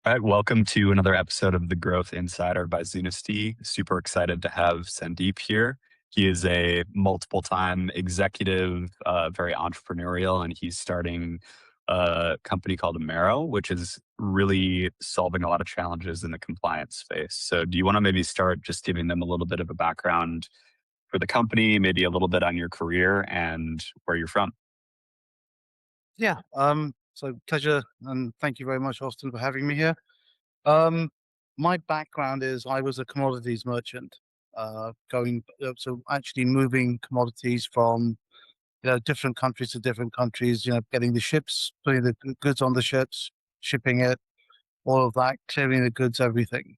All right, welcome to another episode of The Growth Insider by Zunesty. Super excited to have Sandeep here. He is a multiple time executive, very entrepreneurial, and he's starting a company called Amaro, which is really solving a lot of challenges in the compliance space. So, do you want to maybe start just giving them a little bit of a background for the company, maybe a little bit on your career and where you're from? Yeah. So pleasure and thank you very much, Austin, for having me here. Um, my background is I was a commodities merchant, so actually moving commodities from different countries to different countries. Getting the ships, putting the goods on the ships, shipping it, all of that, clearing the goods, everything.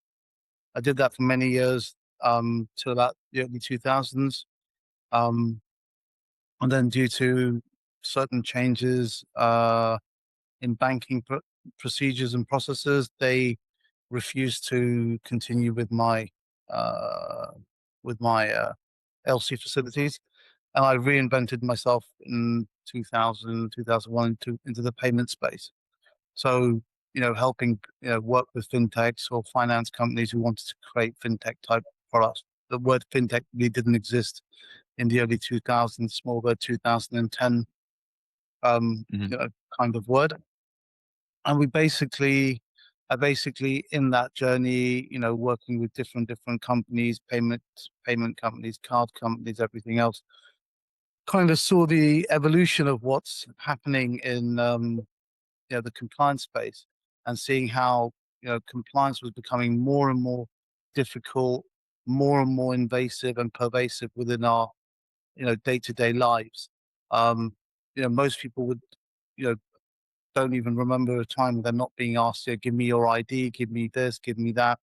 I did that for many years, till about the early 2000s. Um, and then due to certain changes, in banking procedures and processes, they refused to continue uh, with my LC facilities, and I reinvented myself in 2000, 2001 into the payment space. So helping work with fintechs or finance companies who wanted to create fintech type products. The word fintech really didn't exist in the early 2000s, more of a 2010 Hmm. kind of word. And basically in that journey, working with different companies, payment companies, card companies, everything else, kind of saw the evolution of what's happening in the compliance space, and seeing how compliance was becoming more and more difficult, more and more invasive and pervasive within our day-to-day lives. Most people would you know don't even remember a time when they're not being asked to give me your ID, give me this, give me that.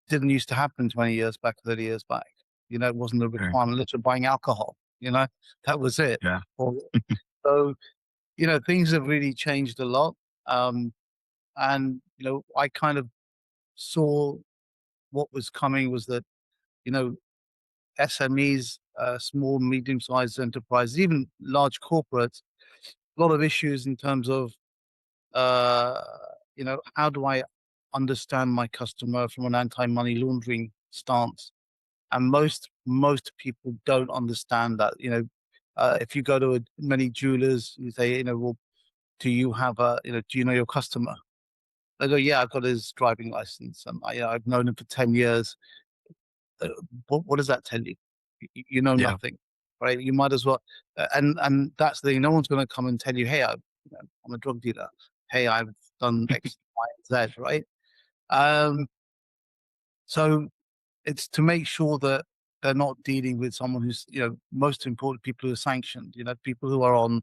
Didn't used to happen 20 years back, 30 years back. It wasn't a Sure. requirement. Literally buying alcohol, that was it. Yeah. Or, so, things have really changed a lot. Um, and, I kind of saw what was coming was that, you know, SMEs, small, medium sized enterprises, even large corporates, a lot of issues in terms of uh, how do I understand my customer from an anti-money laundering stance? And most people don't understand that. If you go to many jewelers, you say, well, do you have do you know your customer? They go, yeah, I've got his driving license, and I've known him for 10 years. Uh, what does that tell you? You know Yeah. nothing, right? You might as well, and that's the thing. No one's going to come and tell you, hey, I'm a drug dealer. Hey, I've done X, Y, and Z, right? Um, so it's to make sure that they're not dealing with someone who's, most important, people who are sanctioned. People who are on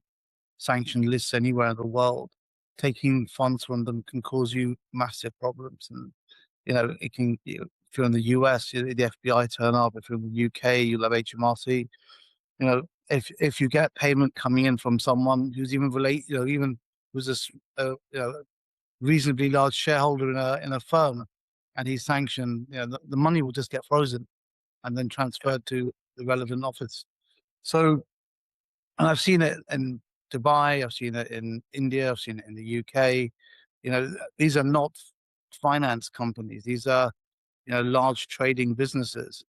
sanctioned lists anywhere in the world. Taking funds from them can cause you massive problems, and it can. If you're in the US, the FBI turn up. If you're in the UK, you'll have HMRC. If you get payment coming in from someone who's even related, even who's a reasonably large shareholder in a firm, and he's sanctioned, the money will just get frozen and then Yeah. transferred to the relevant office. So, and I've seen it in Dubai, I've seen it in India, I've seen it in the UK. These are not finance companies; these are large trading businesses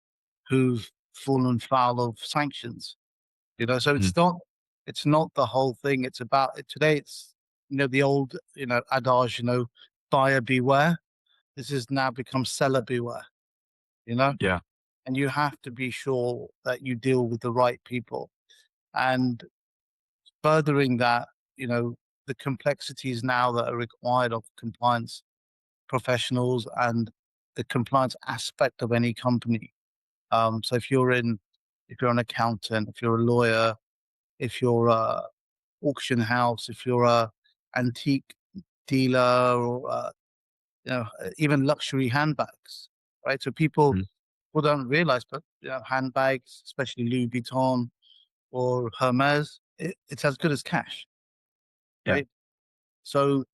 who've fallen foul of sanctions. So Mhm. it's not the whole thing. It's about today. It's the old adage, buyer beware. This has now become seller beware. You know, Yeah. and you have to be sure that you deal with the right people. And furthering that, the complexities now that are required of compliance professionals and the compliance aspect of any company. So if you're an accountant, if you're a lawyer, if you're a auction house, if you're a antique dealer, or even luxury handbags, right? So Mhm. people don't realize, but handbags, especially Louis Vuitton or Hermes, it's as good as cash, Yeah. right? So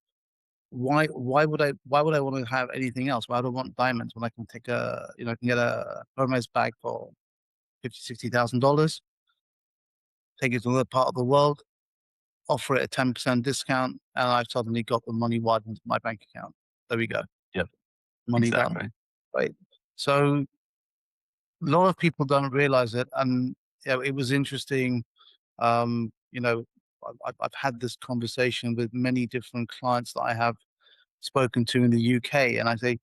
why would I want to have anything else? Why do I want diamonds when I can take I can get a Hermes bag for 50, $60,000, take it to another part of the world, offer it a 10% discount, and I've suddenly got the money wired into my bank account. There we go. Yep. Money done, Exactly. right? So a lot of people don't realize it, and it was interesting. You know, I've had this conversation with many different clients that I have spoken to in the UK, and I say,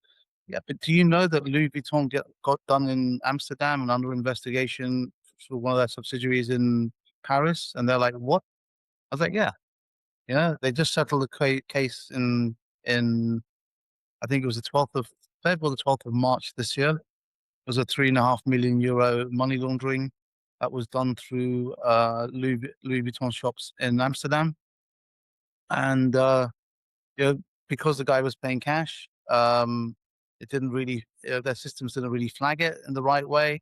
yeah, but do you know that Louis Vuitton got done in Amsterdam and under investigation for one of their subsidiaries in Paris? And they're like, what? I was like, yeah, they just settled the case in I think it was the 12th of February or the 12th of March this year. It was a €3.5 million money laundering that was done through Louis Vuitton shops in Amsterdam, and you know, because the guy was paying cash, it didn't really their systems didn't really flag it in the right way,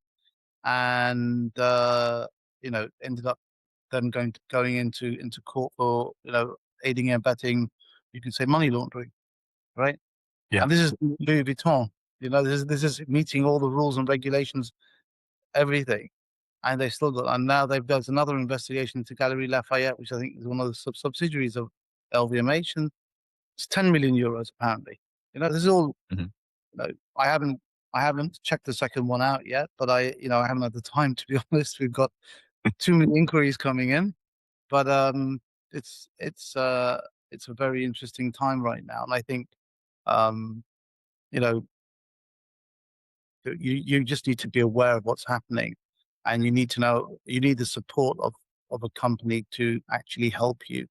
and ended up them going into court for aiding and abetting, you can say money laundering, right? Yeah. And this is Louis Vuitton. This is meeting all the rules and regulations, everything, and they still got. And now there's another investigation into Galerie Lafayette, which I think is one of the subsidiaries of LVMH, and it's €10 million apparently. This is all. Mhm. You know, I haven't I haven't checked the second one out yet, but I haven't had the time to be honest. We've got too many inquiries coming in, but it's it's uh, it's a very interesting time right now, and I think um, you know you just need to be aware of what's happening, and you need the support of a company to actually help you,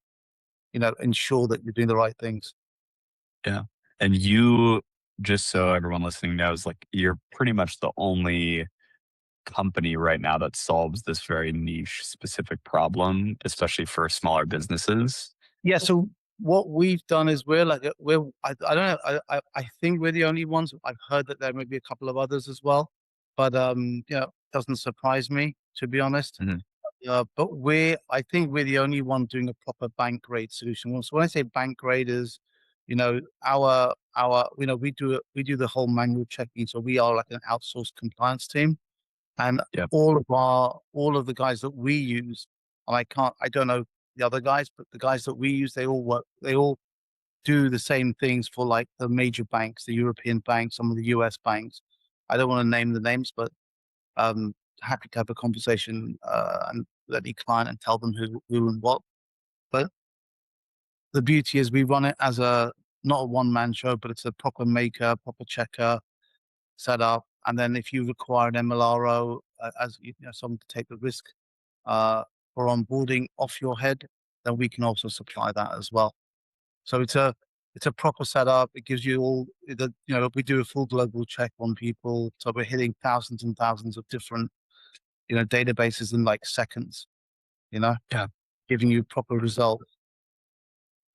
ensure that you're doing the right things. Yeah. And you, just so everyone listening knows, like you're pretty much the only company right now that solves this very niche specific problem, especially for smaller businesses. Yeah, so what we've done is we're like I don't know, I think we're the only ones. I've heard that there may be a couple of others as well, but doesn't surprise me, to be honest. Mhm. But I think we're the only one doing a proper bank grade solution. Well, so when I say bank grade is, we do the whole manual checking. So we are like an outsourced compliance team, and Yep. all of the guys that we use, and I don't know the other guys, but the guys that we use, they all do the same things for like the major banks, the European banks, some of the US banks. I don't want to name the names, but happy to have a conversation and let the client and tell them who and what. But the beauty is we run it as not a one man show, but it's a proper maker, proper checker set up. And then if you require an MLRO, as someone to take the risk uh, for onboarding off your head, then we can also supply that as well. So it's a proper setup. It gives you all we do a full global check on people, so we're hitting thousands and thousands of different databases in like seconds. You know, Yeah. giving you proper results.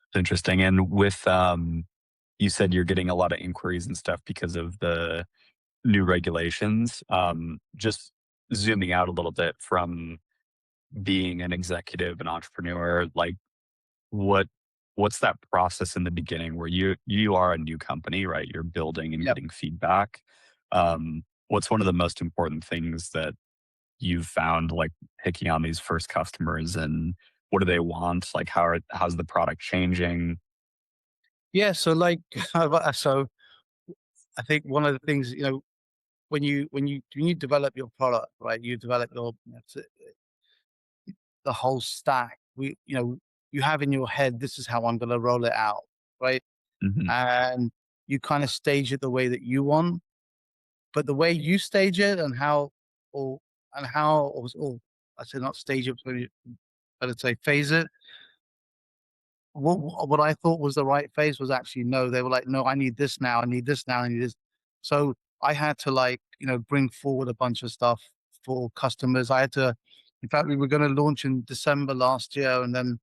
It's interesting. And with, you said you're getting a lot of inquiries and stuff because of the new regulations. Just zooming out a little bit from being an executive and entrepreneur, like what what's that process in the beginning where you are a new company, right? You're building and Yep. getting feedback. What's one of the most important things that you've found, like picking on these first customers, and what do they want? Like how's the product changing? Yeah. So like, so I think one of the things when you develop your product, right? You develop the whole stack. You have in your head, this is how I'm going to roll it out, right? Hmm. And you kind of stage it the way that you want, but the way you stage it or or I said not stage it, but I'd say phase it. What I thought was the right phase was actually no. They were like, no, I need this now. I need this now. I need this. So I had to bring forward a bunch of stuff for customers. In fact, we were going to launch in December last year, and then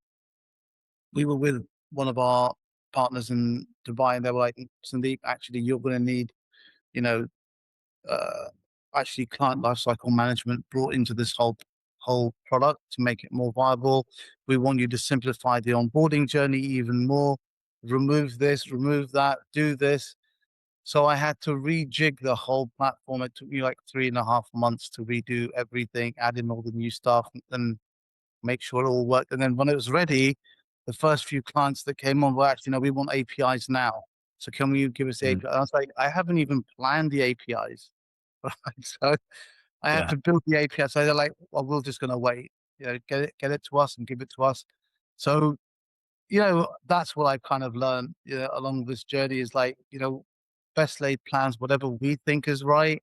we were with one of our partners in Dubai, and they were like, Sandeep, actually, you're going to need, you know, uh, actually client lifecycle management brought into this whole product to make it more viable. We want you to simplify the onboarding journey even more. Remove this, remove that, do this. So I had to rejig the whole platform. It took me like 3.5 months to redo everything, add in all the new stuff, and make sure it all worked. And then when it was ready, the first few clients that came on were actually, no, we want APIs now. So can you give us the Mm, API? I was like, I haven't even planned the APIs. Right? So I had yeah, to build the API. So they're like, well, we're just going to wait, get it to us and give it to us. So, that's what I've kind of learned, along this journey is like, best laid plans, whatever we think is right.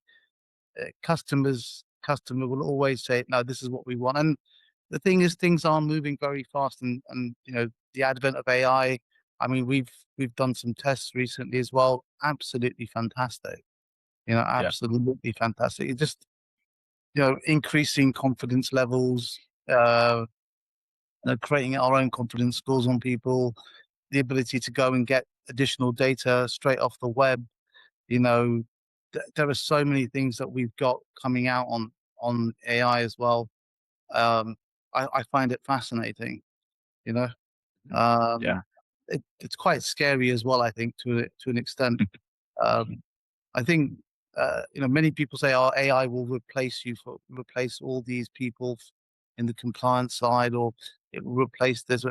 Customer will always say, no, this is what we want. And the thing is, things are moving very fast, and the advent of AI. I mean, we've done some tests recently as well. Absolutely fantastic. yeah, Absolutely fantastic. It just increasing confidence levels, uh, creating our own confidence scores on people, the ability to go and get additional data straight off the web. You know, there are so many things that we've got coming out on AI as well. Um, I find it fascinating. You know, mhm, um, yeah, it's quite scary as well. I think to an extent. Um, I think many people say, "Oh, AI will replace all these people in the compliance side, or it will replace this."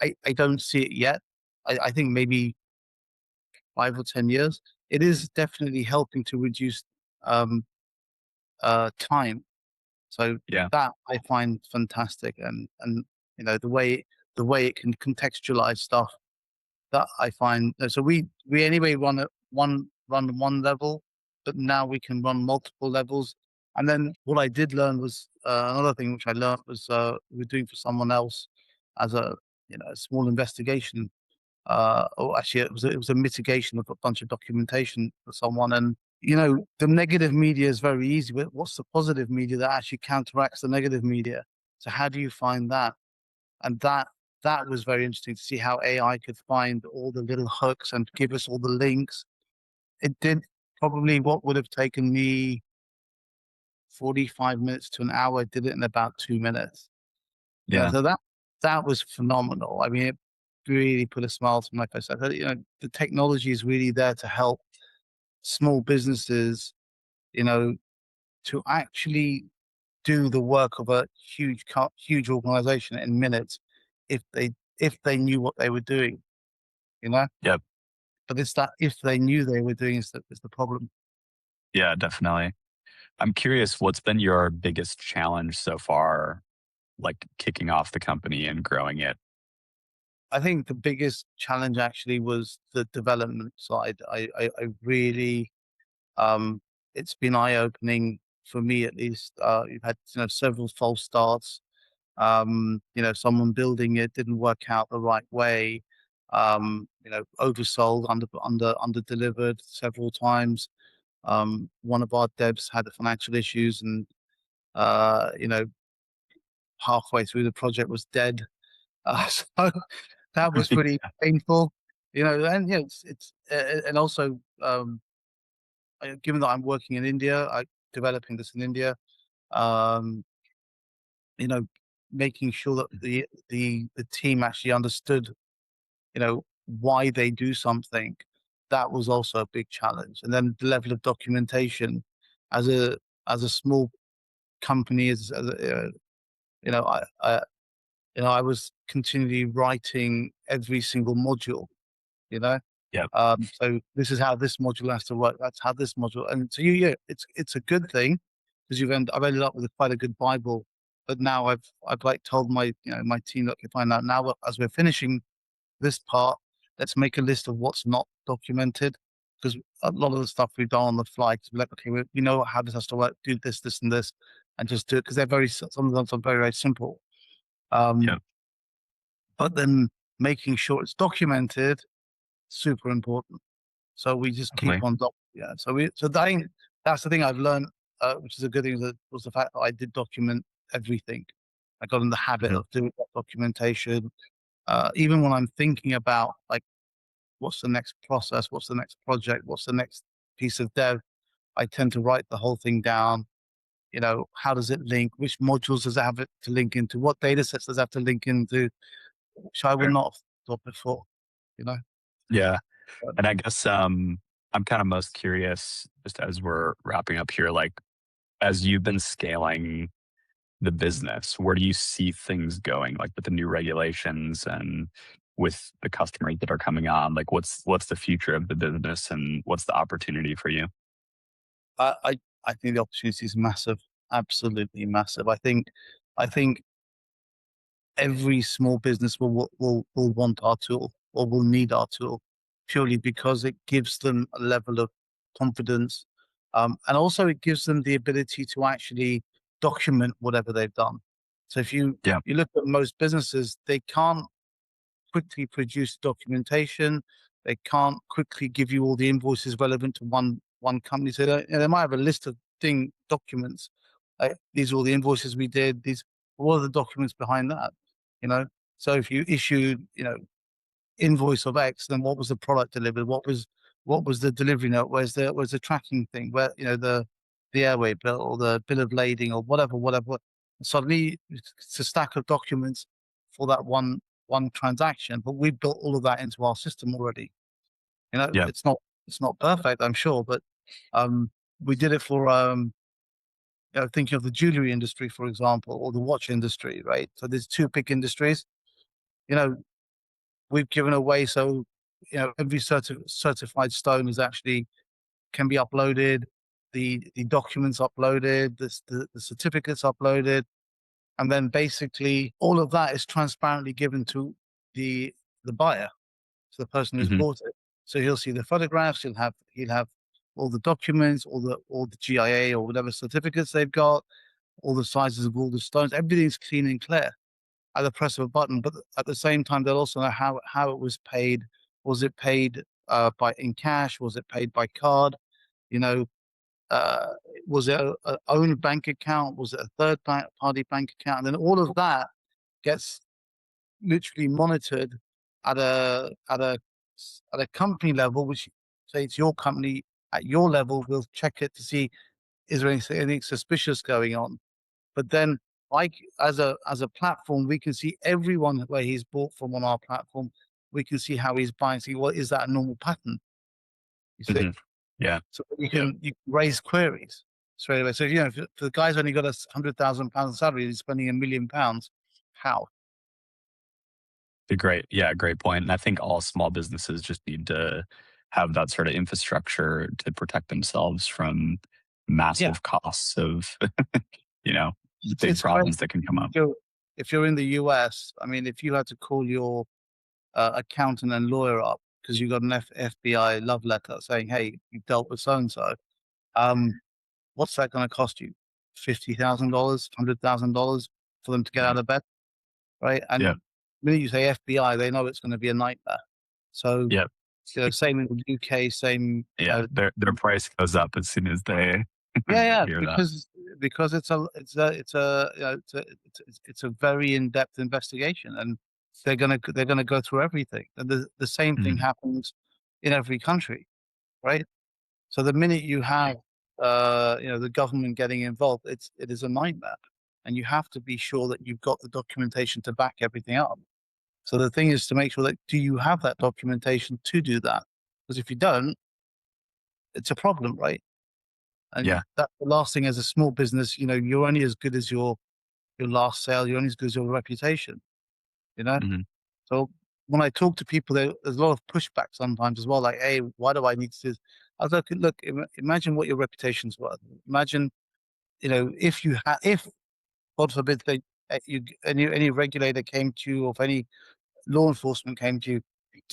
I don't see it yet. I think maybe 5 or 10 years. It is definitely helping to reduce um, time. So yeah, that I find fantastic, and the way it can contextualize stuff that I find. So we anyway run one level, but now we can run multiple levels. And then what I did learn was another thing which I learned was we were doing for someone else as a small investigation. Or actually, it was a mitigation of a bunch of documentation for someone. And the negative media is very easy. But what's the positive media that actually counteracts the negative media? So how do you find that? And that was very interesting to see how AI could find all the little hooks and give us all the links. It did probably what would have taken me 45 minutes to an hour, did it in about 2 minutes. yeah, So that was phenomenal. I mean, it really put a smile to me. Like I said, the technology is really there to help small businesses, you know, to actually do the work of a huge organization in minutes if they knew what they were doing, you know? yep, But it's that if they knew they were doing is the problem. yeah, definitely. I'm curious, what's been your biggest challenge so far, like kicking off the company and growing it? I think the biggest challenge actually was the development side. I really, um, it's been eye opening for me at least. You've had several false starts. Someone building it didn't work out the right way. Oversold, under delivered several times. One of our devs had the financial issues, and uh, you know, halfway through the project was dead. So that was pretty painful. And and also, given that I'm working in India, I developing this in India. Um, you know, Making sure that the team actually understood, why they do something. That was also a big challenge. And then the level of documentation as a small company, you know, I was continually writing every single module, you know. Yep, So this is how this module has to work. That's how this module, and so yeah, it's a good thing because I've ended up with quite a good Bible. But now I've like told my team, look, if I know now as we're finishing this part, let's make a list of what's not documented because a lot of the stuff we've done on the fly. Cause we're like, okay, we know how this has to work. Do this, this, and this, and just do it because some of them are very, very simple. Um, yep, but then making sure it's documented, super important. So we just keep definitely. on yeah. That's the thing I've learned, which is a good thing, that was the fact that I did document everything. I got in the habit Mhm. of doing that documentation. Even when I'm thinking about like what's the next process, what's the next project, what's the next piece of dev, I tend to write the whole thing down. How does it link? Which modules does it have it to link into? What data sets does it have to link into? Which I would Sure. not have thought before, you know? Yeah. But And I guess I'm kind of most curious, just as we're wrapping up here, like as you've been scaling the business? Where do you see things going, like with the new regulations and with the customers that are coming on? Like, what's the future of the business and what's the opportunity for you? I think the opportunity is massive, absolutely massive. I think every small business will want our tool or will need our tool purely because it gives them a level of confidence, and also it gives them the ability to actually document whatever they've done. So if Yeah, you look at most businesses, they can't quickly produce documentation. They can't quickly give you all the invoices relevant to one company. So they might have a list of documents. Like, these are all the invoices we did. These What are the documents behind that? You know. So if you issued, invoice of X, then what was the product delivered? What was the delivery note? Where's the tracking thing? Where, the airway bill or the bill of lading or whatever. Suddenly it's a stack of documents for that one transaction, but we built all of that into our system already. yeah, It's not perfect, I'm sure, but um, we did it for thinking of the jewelry industry, for example, or the watch industry, right? So there's two big industries. You know, we've given away, so every certified stone is actually can be uploaded, the documents uploaded, the certificates uploaded, and then basically all of that is transparently given to the the buyer, to the person who's hmm bought it. So he'll see the photographs, he'll have all the documents, all the GIA or whatever certificates they've got, all the sizes of all the stones, everything's clean and clear at the press of a button. But at the same time, they'll also know how it was paid. Was it paid by in cash? Was it paid by card? You know, uh, was it a own bank account? Was it a party bank account? And then all of that gets literally monitored at a company level, which, say it's your company, at your level, will check it to see, is there anything suspicious going on. But then, like, as a platform, we can see everyone where he's bought from on our platform. We can see how he's buying. See, what is that a normal pattern? You see, hmm yeah, so you can raise queries straight away. So if the guy's only got £100,000 salary, he's spending £1 million. How? great point. And I think all small businesses just need to have that sort of infrastructure to protect themselves from Yeah, massive costs of, you know, big it's problems crazy. that can come up. If you're in the US, I mean, if you had to call your accountant and lawyer up because you got an FBI love letter saying, "Hey, you dealt with so and so," um, what's that going to cost you? $50,000, $100,000 for them to get Mhm. out of bed, right? Yeah, And the minute you say FBI, they know it's going to be a nightmare. So, yeah, same in the UK, same. yeah. Their price goes up as soon as they Yeah, yeah, hear that. because it's a very in-depth investigation, and they're gonna go through everything. And the same thing Mhm. happens in every country, right? So the minute you have the government getting involved, it is a nightmare, and you have to be sure that you've got the documentation to back everything up. So the thing is to make sure that, do you have that documentation to do that? Because if you don't, it's a problem, right? And Yeah. that's the last thing. As a small business, you're only as good as your last sale. You're only as good as your reputation. You know. Mhm. So when I talk to people, there's a lot of pushback sometimes as well. Like, hey, why do I need to do this? I was like, look, imagine what your reputation's worth. Imagine, if God forbid any regulator came to you, or if any law enforcement came to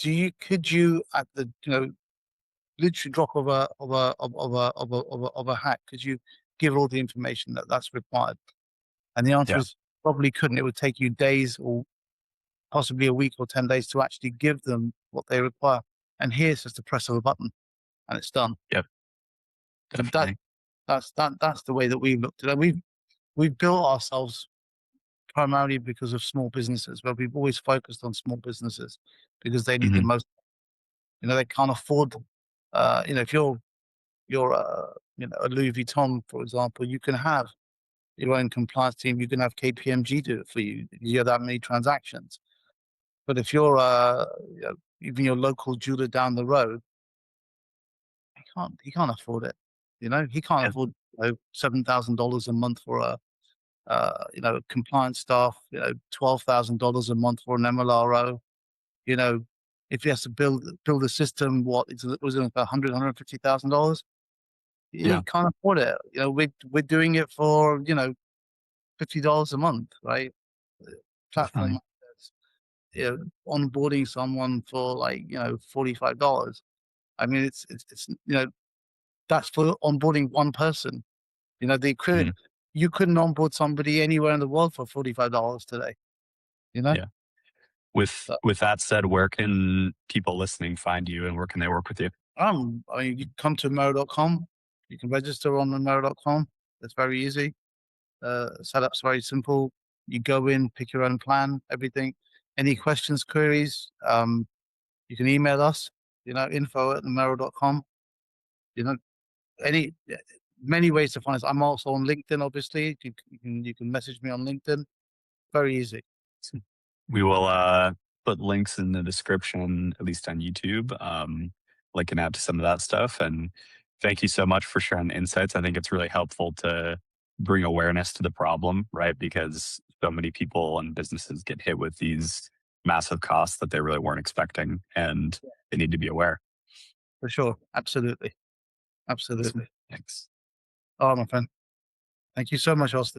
you, could you, at the literally drop of a hat, could you give all the information that's required? And the answer Yeah. is probably couldn't. It would take you days, or possibly a week or 10 days, to actually give them what they require. And here's just the press of a button and it's done. Yep. And that Definitely. that's the way that we've looked at it. We've built ourselves primarily because of small businesses, where we've always focused on small businesses because they need the Mhm. most. They can't afford. If you're a Louis Vuitton, for example, you can have your own compliance team. You can have KPMG do it for you. You have that many transactions. But if you're even your local jeweler down the road, he can't afford it. He can't Yeah. afford $7,000 a month for compliance staff, $12,000 a month for an MLRO. You know, if he has to build a system, was it about $150,000? Yeah, He can't afford it. We're doing it for $50 a month, right? Platform, definitely. onboarding someone for like $45. I mean, it's that's for onboarding one person. They could Mhm. you couldn't onboard somebody anywhere in the world for $45 today. You know, Yeah. With that said, where can people listening find you and where can they work with you? I mean, you can come to Mero.com. You can register on the Mero.com. It's very easy. Setup's very simple. You go in, pick your own plan, everything. Any questions, queries, you can email us, info@Mero.com. You know, any many ways to find us. I'm also on LinkedIn, obviously. You can message me on LinkedIn. Very easy. So we will put links in the description, at least on YouTube, linking out to some of that stuff. And thank you so much for sharing the insights. I think it's really helpful to bring awareness to the problem, right? Because so many people and businesses get hit with these massive costs that they really weren't expecting, and they need to be aware. For sure. Absolutely. Awesome. Absolutely. Thanks. Oh, my friend. Thank you so much, Austin.